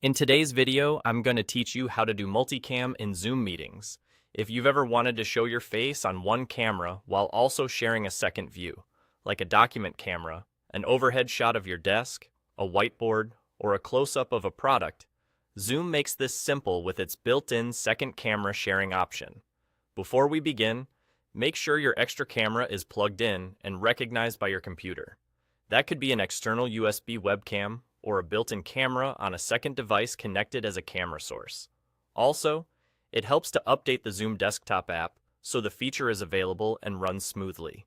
In today's video, I'm going to teach you how to do multicam in Zoom meetings. If you've ever wanted to show your face on one camera while also sharing a second view, like a document camera, an overhead shot of your desk, a whiteboard, or a close-up of a product, Zoom makes this simple with its built-in second camera sharing option. Before we begin, make sure your extra camera is plugged in and recognized by your computer. That could be an external USB webcam or a built-in camera on a second device connected as a camera source. Also, it helps to update the Zoom desktop app so the feature is available and runs smoothly.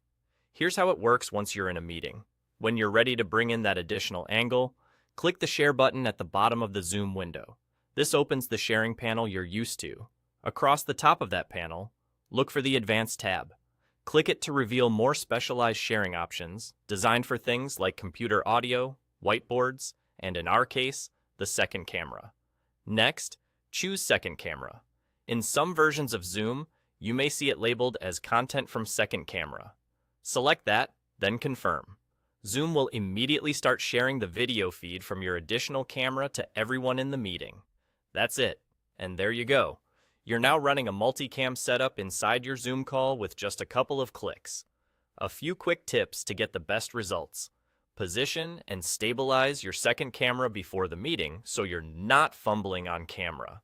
Here's how it works once you're in a meeting. When you're ready to bring in that additional angle, click the Share button at the bottom of the Zoom window. This opens the sharing panel you're used to. Across the top of that panel, look for the Advanced tab. Click it to reveal more specialized sharing options designed for things like computer audio, whiteboards, and in our case, the second camera. Next, choose Second Camera. In some versions of Zoom, you may see it labeled as Content from Second Camera. Select that, then Confirm. Zoom will immediately start sharing the video feed from your additional camera to everyone in the meeting. That's it, and there you go. You're now running a multicam setup inside your Zoom call with just a couple of clicks. A few quick tips to get the best results. Position and stabilize your second camera before the meeting so you're not fumbling on camera.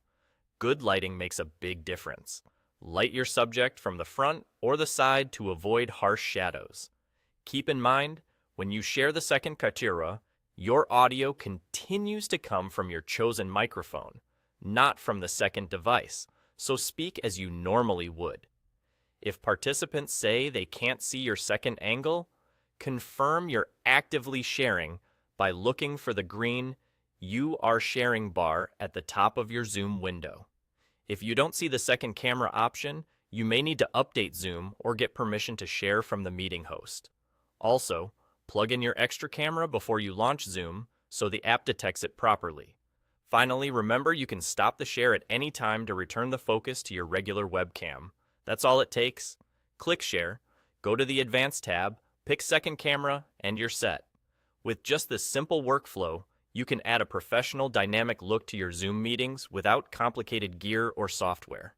Good lighting makes a big difference. Light your subject from the front or the side to avoid harsh shadows. Keep in mind, when you share the second camera, your audio continues to come from your chosen microphone, not from the second device, so speak as you normally would. If participants say they can't see your second angle, confirm you're actively sharing by looking for the green "You are sharing" bar at the top of your Zoom window. If you don't see the second camera option, you may need to update Zoom or get permission to share from the meeting host. Also, plug in your extra camera before you launch Zoom so the app detects it properly. Finally, remember you can stop the share at any time to return the focus to your regular webcam. That's all it takes. Click Share, go to the Advanced tab, pick Second Camera, and you're set. With just this simple workflow, you can add a professional dynamic look to your Zoom meetings without complicated gear or software.